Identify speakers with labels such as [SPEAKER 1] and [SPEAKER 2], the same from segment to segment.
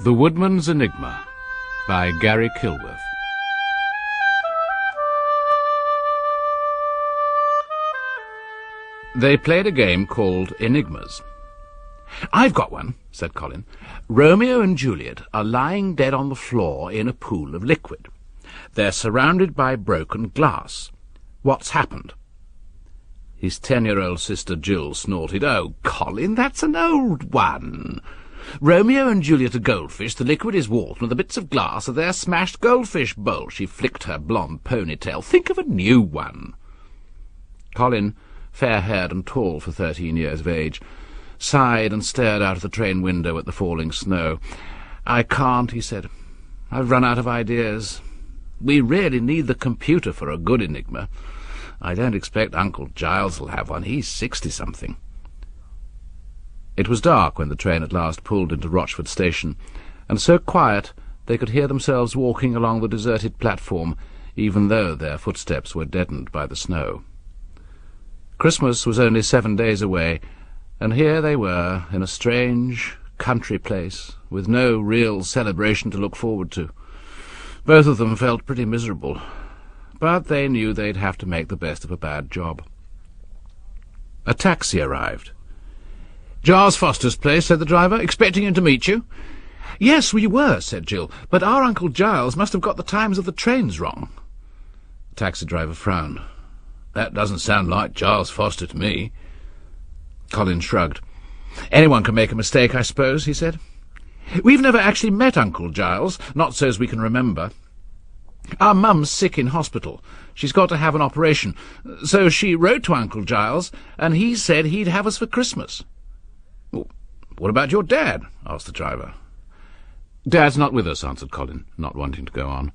[SPEAKER 1] The Woodman's Enigma by Gary Kilworth. They played a game called Enigmas. "I've got one," said Colin. "Romeo and Juliet are lying dead on the floor in a pool of liquid. They're surrounded by broken glass. What's happened?" His 10-year-old sister Jill snorted. "Oh, Colin, that's an old one. Romeo and Juliet are goldfish, the liquid is water, and the bits of glass are their smashed goldfish bowl." She flicked her blonde ponytail. "Think of a new one." Colin, fair-haired and tall for 13 years of age, sighed and stared out of the train window at the falling snow. "I can't," he said. "I've run out of ideas. We really need the computer for a good enigma. I don't expect Uncle Giles will have one. He's 60-something. It was dark when the train at last pulled into Rochford station, and so quiet they could hear themselves walking along the deserted platform, even though their footsteps were deadened by the snow. Christmas was only 7 days away, and here they were in a strange country place, with no real celebration to look forward to. Both of them felt pretty miserable, but they knew they'd have to make the best of a bad job. A taxi arrived. "Giles Foster's place," said the driver. "Expecting him to meet you." "Yes, we were," said Jill, "but our Uncle Giles must have got the times of the trains wrong." The taxi driver frowned. "That doesn't sound like Giles Foster to me." Colin shrugged. "Anyone can make a mistake, I suppose," he said. "We've never actually met Uncle Giles, not so as we can remember. Our mum's sick in hospital. She's got to have an operation. So she wrote to Uncle Giles, and he said he'd have us for Christmas." "Well, what about your dad?" asked the driver. "Dad's not with us," answered Colin, not wanting to go on.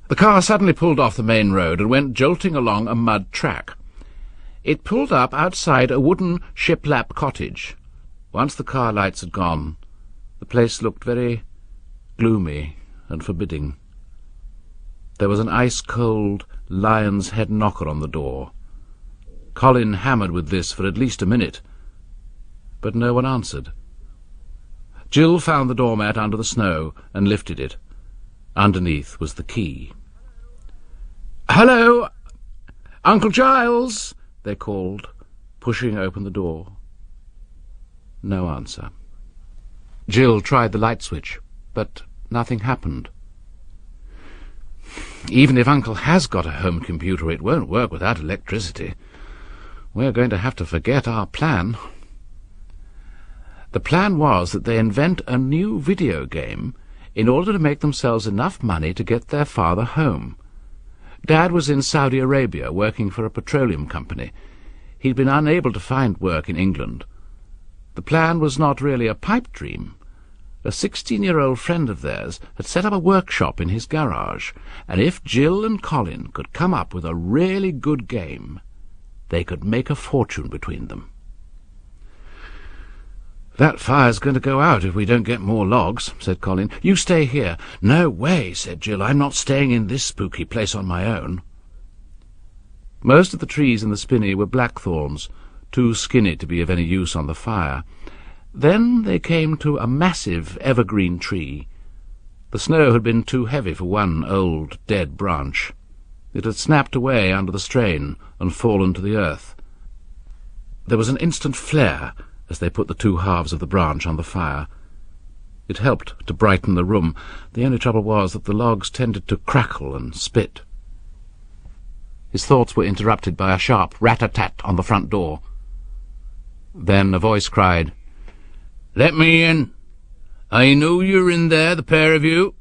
[SPEAKER 1] The car suddenly pulled off the main road and went jolting along a mud track. It pulled up outside a wooden shiplap cottage. Once the car lights had gone, the place looked very gloomy and forbidding. There was an ice-cold lion's head knocker on the door. Colin hammered with this for at least a minute, but no one answered. Jill found the doormat under the snow and lifted it. Underneath was the key. "Hello, Uncle Giles," they called, pushing open the door. No answer. Jill tried the light switch, but nothing happened. "Even if Uncle has got a home computer, it won't work without electricity. We're going to have to forget our plan." The plan was that they invent a new video game in order to make themselves enough money to get their father home. Dad was in Saudi Arabia working for a petroleum company. He'd been unable to find work in England. The plan was not really a pipe dream. A 16-year-old friend of theirs had set up a workshop in his garage, and if Jill and Colin could come up with a really good game, they could make a fortune between them. "That fire's going to go out if we don't get more logs," said Colin. "You stay here." "No way," said Jill. "I'm not staying in this spooky place on my own." Most of the trees in the spinney were blackthorns, too skinny to be of any use on the fire. Then they came to a massive evergreen tree. The snow had been too heavy for one old, dead branch. It had snapped away under the strain and fallen to the earth. There was an instant flare as they put the two halves of the branch on the fire. It helped to brighten the room. The only trouble was that the logs tended to crackle and spit. His thoughts were interrupted by a sharp rat-a-tat on the front door. Then a voice cried, "Let me in. I know you're in there, the pair of you."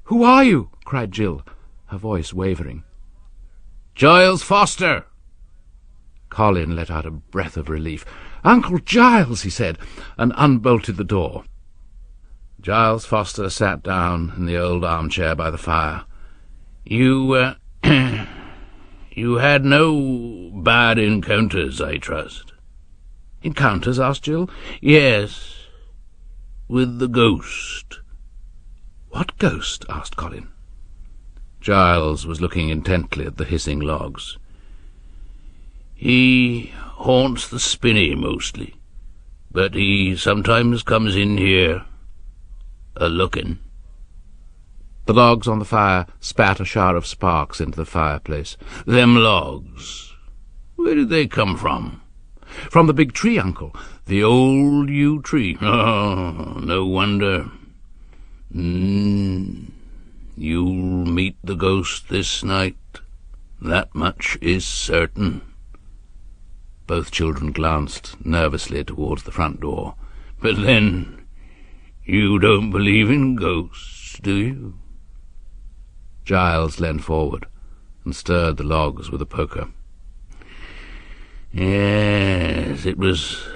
[SPEAKER 1] "Who are you?" cried Jill, her voice wavering. "Giles Foster." Colin let out a breath of relief. "Uncle Giles," he said, and unbolted the door. Giles Foster sat down in the old armchair by the fire. You had no bad encounters, I trust?" "Encounters?" asked Jill.
[SPEAKER 2] "Yes, with the ghost."
[SPEAKER 1] "What ghost?" asked Colin.
[SPEAKER 2] Giles was looking intently at the hissing logs. "He haunts the spinney mostly, but he sometimes comes in here a-looking."
[SPEAKER 1] The logs on the fire spat a shower of sparks into the fireplace.
[SPEAKER 2] "Them logs, where did they come from?"
[SPEAKER 1] "From the big tree, Uncle."
[SPEAKER 2] "The old yew tree? Oh, no wonder. You'll meet the ghost this night. That much is certain."
[SPEAKER 1] Both children glanced nervously towards the front door.
[SPEAKER 2] "But then, you don't believe in ghosts, do you?"
[SPEAKER 1] Giles leaned forward and stirred the logs with a poker.
[SPEAKER 2] "Yes, it was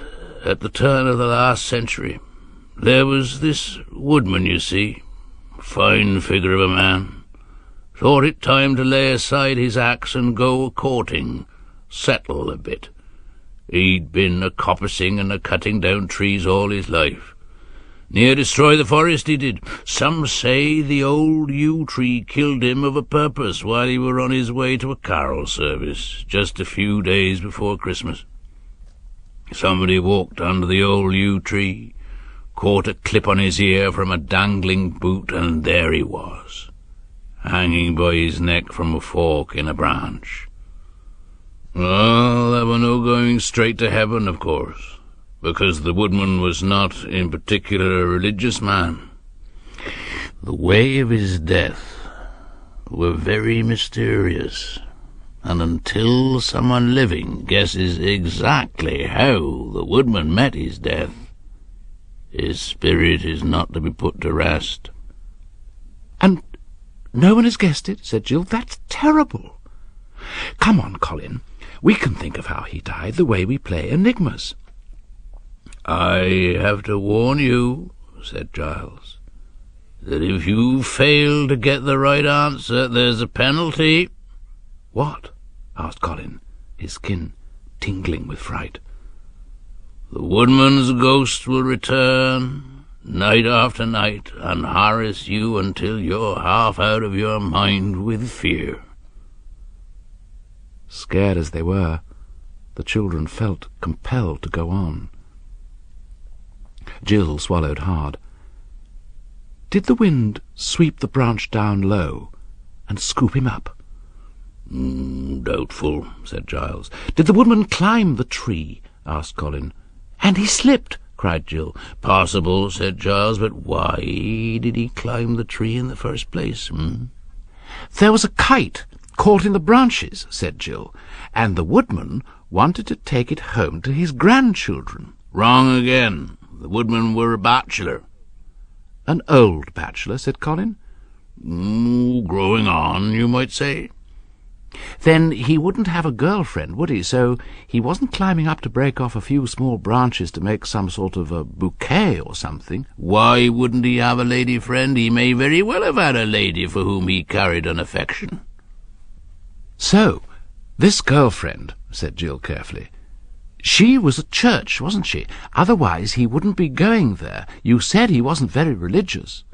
[SPEAKER 2] at the turn of the last century. There was this Woodman, you see, fine figure of a man. Thought it time to lay aside his axe and go a-courting, settle a bit. He'd been a-coppicing and a-cutting down trees all his life. Near destroy the forest he did. Some say the old yew tree killed him of a purpose while he were on his way to a carol service, just a few days before Christmas. Somebody walked under the old yew tree, caught a clip on his ear from a dangling boot, and there he was, hanging by his neck from a fork in a branch. Well, there were no going straight to heaven, of course, because the Woodman was not in particular a religious man. The way of his death were very mysterious, and until someone living guesses exactly how the Woodman met his death, his spirit is not to be put to rest."
[SPEAKER 1] "And no one has guessed it?" said Jill. "That's terrible. Come on, Colin. We can think of how he died the way we play enigmas."
[SPEAKER 2] "I have to warn you," said Giles, "that if you fail to get the right answer, there's a penalty."
[SPEAKER 1] "What?" asked Colin, his skin tingling with fright.
[SPEAKER 2] "The Woodman's ghost will return night after night and harass you until you're half out of your mind with fear."
[SPEAKER 1] Scared as they were, the children felt compelled to go on. Jill swallowed hard. "Did the wind sweep the branch down low and scoop him up?"
[SPEAKER 2] "Doubtful," said Giles.
[SPEAKER 1] "Did the Woodman climb the tree?" asked Colin. "And he slipped?"
[SPEAKER 2] cried Jill. "Possible," said Giles, "but why did he climb the tree in the first place?"
[SPEAKER 1] "There was a kite caught in the branches," said Jill, "and the Woodman wanted to take it home to his grandchildren."
[SPEAKER 2] "Wrong again. The Woodman were a bachelor."
[SPEAKER 1] "An old bachelor," said Colin.
[SPEAKER 2] Growing on, you might say."
[SPEAKER 1] "Then he wouldn't have a girlfriend, would he? So he wasn't climbing up to break off a few small branches to make some sort of a bouquet or something?"
[SPEAKER 2] "Why wouldn't he have a lady friend? He may very well have had a lady for whom he carried an affection."
[SPEAKER 1] "So, this girlfriend," said Jill carefully, "she was at church, wasn't she? Otherwise he wouldn't be going there. You said he wasn't very religious."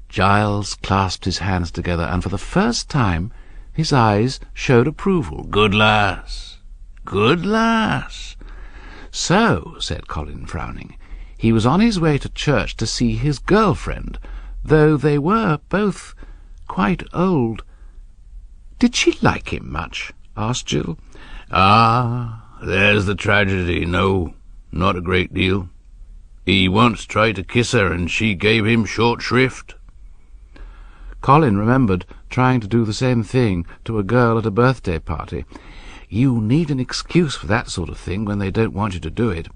[SPEAKER 1] Giles clasped his hands together, and for the first time his eyes showed approval.
[SPEAKER 2] "Good lass, good lass."
[SPEAKER 1] "So," said Colin, frowning, "he was on his way to church to see his girlfriend, though they were both quite old. Did she like him much?" asked Jill.
[SPEAKER 2] There's the tragedy. No, not a great deal. He once tried to kiss her, and she gave him short shrift."
[SPEAKER 1] Colin remembered trying to do the same thing to a girl at a birthday party. You need an excuse for that sort of thing when they don't want you to do it.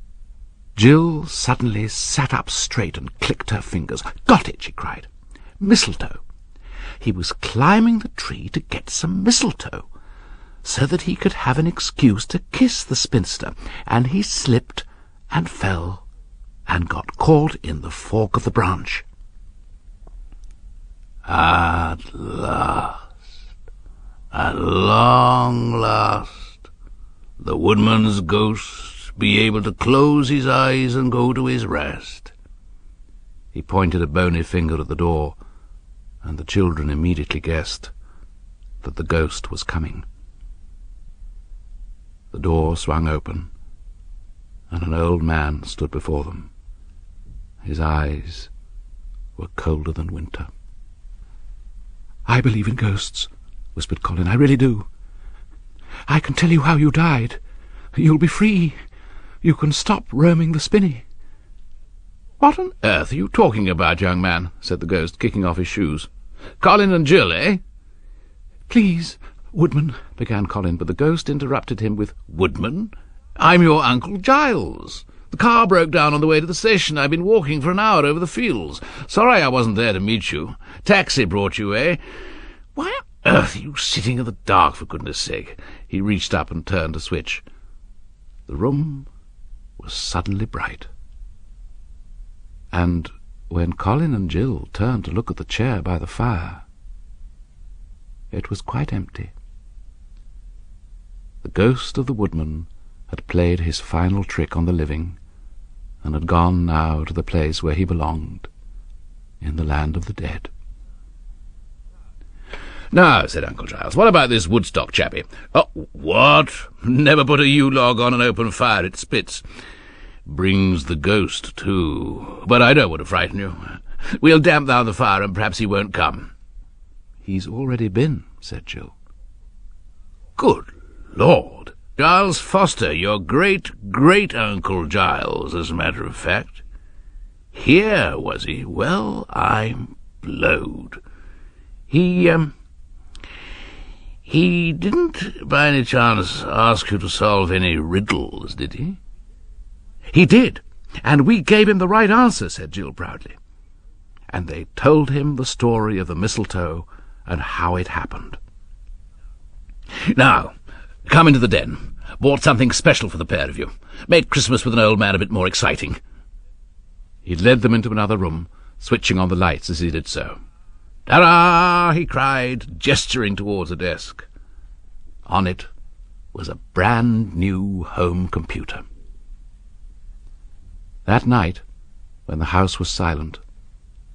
[SPEAKER 1] Jill suddenly sat up straight and clicked her fingers. "Got it!" she cried. "Mistletoe. He was climbing the tree to get some mistletoe, so that he could have an excuse to kiss the spinster, and he slipped and fell and got caught in the fork of the branch."
[SPEAKER 2] At last, at long last, the Woodman's ghost be able to close his eyes and go to his rest.
[SPEAKER 1] He pointed a bony finger at the door, and the children immediately guessed that the ghost was coming. The door swung open, and an old man stood before them, his eyes were colder than winter. "I believe in ghosts," whispered Colin. "I really do. I can tell you how you died. You'll be free. You can stop roaming the spinney."
[SPEAKER 2] "What on earth are you talking about, young man?" said the ghost, kicking off his shoes. "Colin and Jill, eh?"
[SPEAKER 1] "Please, Woodman," began Colin, but the ghost interrupted him with,
[SPEAKER 2] "Woodman? I'm your Uncle Giles. The car broke down on the way to the station. I've been walking for an hour over the fields. Sorry I wasn't there to meet you. Taxi brought you, eh? Why on earth are you sitting in the dark, for goodness sake?"
[SPEAKER 1] He reached up and turned a switch. The room was suddenly bright. And when Colin and Jill turned to look at the chair by the fire, it was quite empty. The ghost of the woodman had played his final trick on the living, and had gone now to the place where he belonged, in the land of the dead.
[SPEAKER 2] "Now," said Uncle Giles, "what about this Woodstock chappie?" "Oh, what? Never put a U-log on an open fire, it spits. Brings the ghost, too. But I don't want to frighten you. We'll damp down the fire, and perhaps he won't come."
[SPEAKER 1] "He's already been," said Jill.
[SPEAKER 2] "Good Lord! Giles Foster, your great-great-uncle Giles, as a matter of fact. Here, was he? Well, I'm blowed. He didn't, by any chance, ask you to solve any riddles, did he?"
[SPEAKER 1] "He did, and we gave him the right answer," said Jill proudly. And they told him the story of the mistletoe and how it happened.
[SPEAKER 2] "Now, come into the den. Bought something special for the pair of you. Make Christmas with an old man a bit more exciting."
[SPEAKER 1] He led them into another room, switching on the lights as he did so.
[SPEAKER 2] "Ta-ra!" he cried, gesturing towards a desk.
[SPEAKER 1] On it was a brand-new home computer. That night, when the house was silent,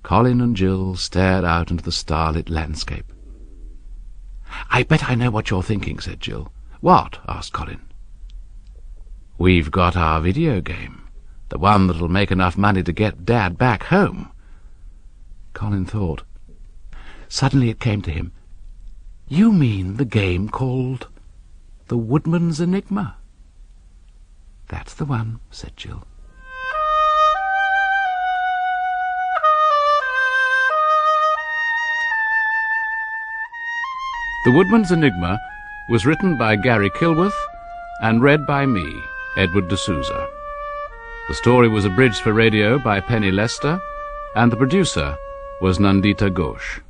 [SPEAKER 1] Colin and Jill stared out into the starlit landscape. "I bet I know what you're thinking," said Jill. "What?" asked Colin. "We've got our video game, the one that'll make enough money to get Dad back home." Colin thought. Suddenly it came to him. "You mean the game called The Woodman's Enigma?" "That's the one," said Jill. The Woodman's Enigma was written by Gary Kilworth and read by me, Edward D'Souza. The story was abridged for radio by Penny Lester, and the producer was Nandita Ghosh.